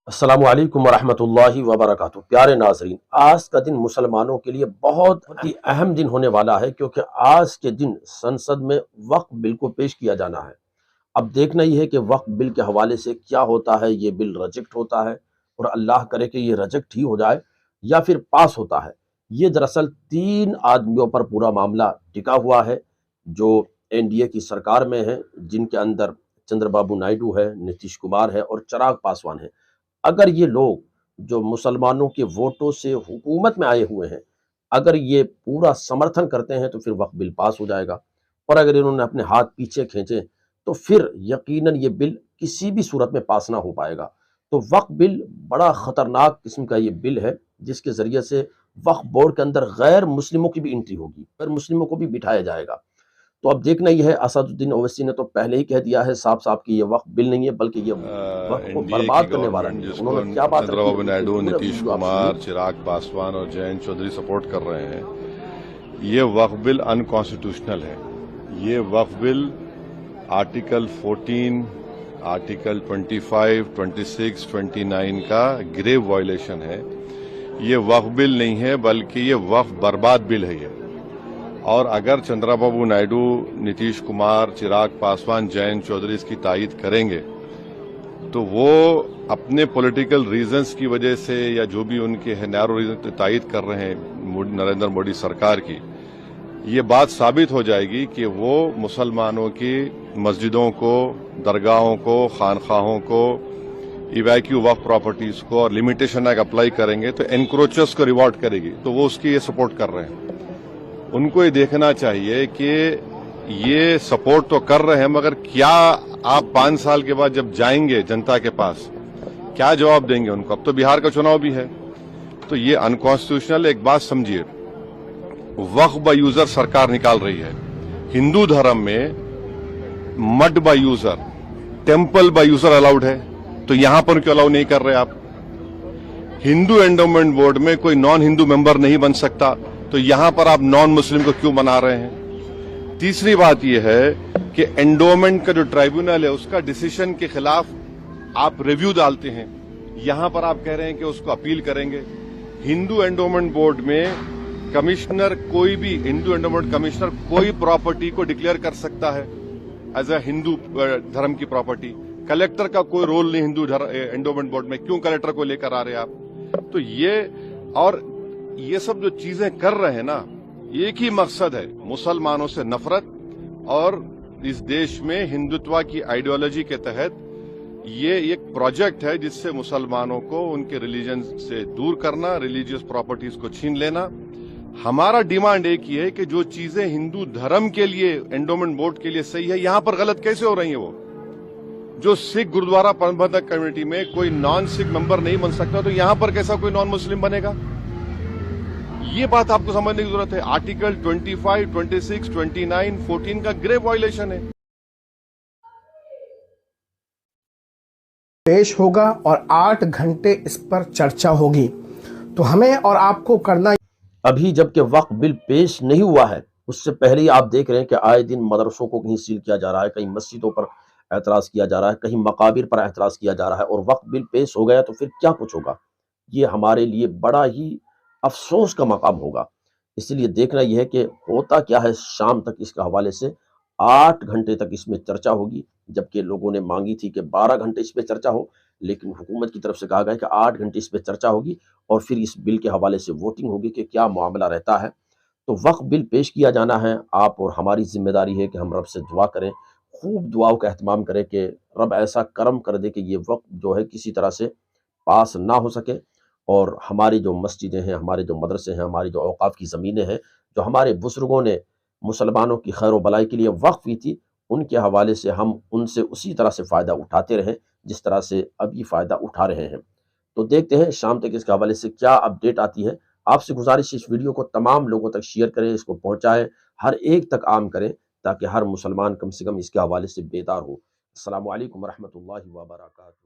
अस्सलामु अलैकुम वरहमतुल्लाहि वबरकातुहू। प्यारे नाजरीन, आज का दिन मुसलमानों के लिए बहुत ही अहम दिन होने वाला है, क्योंकि आज के दिन संसद में वक्फ बिल को पेश किया जाना है। अब देखना ही है कि वक्फ बिल के हवाले से क्या होता है। ये बिल रिजेक्ट होता है, और अल्लाह करे कि ये रिजेक्ट ही हो जाए, या फिर पास होता है। ये दरअसल तीन आदमियों पर पूरा मामला टिका हुआ है, जो एनडीए की सरकार में है, जिनके अंदर चंद्रबाबू नायडू है, नीतीश कुमार है और चिराग पासवान है। अगर ये लोग जो मुसलमानों के वोटों से हुकूमत में आए हुए हैं, अगर ये पूरा समर्थन करते हैं तो फिर वक्फ बिल पास हो जाएगा। और अगर इन्होंने अपने हाथ पीछे खींचे तो फिर यकीनन ये बिल किसी भी सूरत में पास ना हो पाएगा। तो वक्फ बिल बड़ा खतरनाक किस्म का ये बिल है, जिसके जरिए से वक्फ बोर्ड के अंदर गैर मुस्लिमों की भी एंट्री होगी, गैर मुस्लिमों को भी बिठाया जाएगा। तो अब देखना ही है, असदुद्दीन ओवैसी ने तो पहले ही कह दिया है साफ साफ कि ये वक्फ बिल नहीं है, बल्कि ये वक्फ को एनडीए की बर्बाद करने वाला गवर्नमेंट नहीं है। जिसको उन्होंने क्या बात रखी, चंद्रबाबू नायडू, पूरा नीतीश वीडियो आप कुमार, सुनिए। चिराग पासवान और जयंत चौधरी सपोर्ट कर रहे हैं, ये वक्फ बिल अनकॉन्स्टिट्यूशनल है। ये वक्फ बिल आर्टिकल 14, आर्टिकल 25, 26, 29 का ग्रेव वायलेशन है। ये वक्फ बिल नहीं है, बल्कि ये वक्फ बर्बाद बिल है ये। और अगर चंद्रबाबू नायडू, नीतीश कुमार, चिराग पासवान, जयंत चौधरी इसकी तायीद करेंगे तो वो अपने पॉलिटिकल रीजंस की वजह से, या जो भी उनके है नैरो रीजन तायीद कर रहे हैं नरेंद्र मोदी सरकार की, ये बात साबित हो जाएगी कि वो मुसलमानों की मस्जिदों को, दरगाहों को, खानखाहों को, इवैक्यू वक्फ प्रॉपर्टीज को और लिमिटेशन एक्ट अप्लाई करेंगे तो एनक्रोचर्स को रिवॉर्ड करेगी। तो वो उसकी ये सपोर्ट कर रहे हैं। उनको ये देखना चाहिए कि ये सपोर्ट तो कर रहे हैं, मगर क्या आप 5 साल के बाद जब जाएंगे जनता के पास, क्या जवाब देंगे उनको? अब तो बिहार का चुनाव भी है। तो ये अनकॉन्स्टिट्यूशनल। एक बात समझिए, वक्फ बाय यूजर सरकार निकाल रही है। हिंदू धर्म में mud by user, temple by user allowed है, तो यहां पर क्यों अलाउ नहीं कर रहे आप? हिंदू एंडोमेंट बोर्ड में कोई नॉन हिंदू मेंबर नहीं बन सकता, तो यहां पर आप नॉन मुस्लिम को क्यों बना रहे हैं? तीसरी बात यह है कि एंडोमेंट का जो ट्राइब्यूनल है उसका डिसीजन के खिलाफ आप रिव्यू डालते हैं, यहां पर आप कह रहे हैं कि उसको अपील करेंगे। हिंदू एंडोमेंट बोर्ड में कमिश्नर, कोई भी हिंदू एंडोमेंट कमिश्नर कोई प्रॉपर्टी को डिक्लेयर कर सकता है एज अ हिंदू धर्म की प्रॉपर्टी। कलेक्टर का कोई रोल नहीं हिंदू एंडोमेंट बोर्ड में, क्यों कलेक्टर को लेकर आ रहे हैं आप? तो ये सब जो चीजें कर रहे हैं ना, एक ही मकसद है, मुसलमानों से नफरत, और इस देश में हिंदुत्व की आइडियोलॉजी के तहत ये एक प्रोजेक्ट है जिससे मुसलमानों को उनके रिलीजन से दूर करना, रिलीजियस प्रॉपर्टीज को छीन लेना। हमारा डिमांड एक ही है कि जो चीजें हिंदू धर्म के लिए, एंडोमेंट बोर्ड के लिए सही है, यहां पर गलत कैसे हो रही है? वो जो सिख गुरुद्वारा प्रबंधक कमेटी में कोई नॉन सिख मेंबर नहीं बन सकता, तो यहां पर कैसा कोई नॉन मुस्लिम बनेगा? ये बात आपको समझने की जरूरत है। आर्टिकल 25, 26, 29, 14 का ग्रेव वायलेशन है। पेश होगा और 8 घंटे इस पर चर्चा होगी। तो हमें और आपको करना, अभी जबकि वक्फ बिल पेश नहीं हुआ है, उससे पहले ही आप देख रहे हैं कि आए दिन मदरसों को कहीं सील किया जा रहा है, कहीं मस्जिदों पर एतराज किया जा रहा है, कहीं मकाबिर पर एतराज किया जा रहा है। और वक्फ बिल पेश हो गया तो फिर क्या कुछ होगा, ये हमारे लिए बड़ा ही अफसोस का मकाम होगा। इसलिए देखना यह है कि होता क्या है। शाम तक इसके हवाले से 8 घंटे तक इसमें चर्चा होगी, जबकि लोगों ने मांगी थी कि 12 घंटे इस पे चर्चा हो, लेकिन हुकूमत की तरफ से कहा गया कि 8 घंटे इस पे चर्चा होगी, और फिर इस बिल के हवाले से वोटिंग होगी कि क्या मामला रहता है। तो वक्फ बिल पेश किया जाना है। आप और हमारी जिम्मेदारी है कि हम रब से दुआ करें, खूब दुआओं का एहतमाम करें कि रब ऐसा करम कर दे कि ये वक्फ जो है किसी तरह से पास ना हो सके, और हमारी जो मस्जिदें हैं, हमारे जो मदरसे हैं, हमारी जो औकाफ की ज़मीनें हैं, जो हमारे बुजुर्गों ने मुसलमानों की खैर व भलाई के लिए वक्फ की थी, उनके हवाले से हम उनसे उसी तरह से फ़ायदा उठाते रहें जिस तरह से अभी फ़ायदा उठा रहे हैं। तो देखते हैं शाम तक इसके हवाले से क्या अपडेट आती है। आपसे गुजारिश, इस वीडियो को तमाम लोगों तक शेयर करें, इसको पहुँचाएँ, हर एक तक आम करें, ताकि हर मुसलमान कम से कम इसके हवाले से बेदार हो। अस्सलामु अलैकुम वरहमतुल्लाहि वबरकातुहू।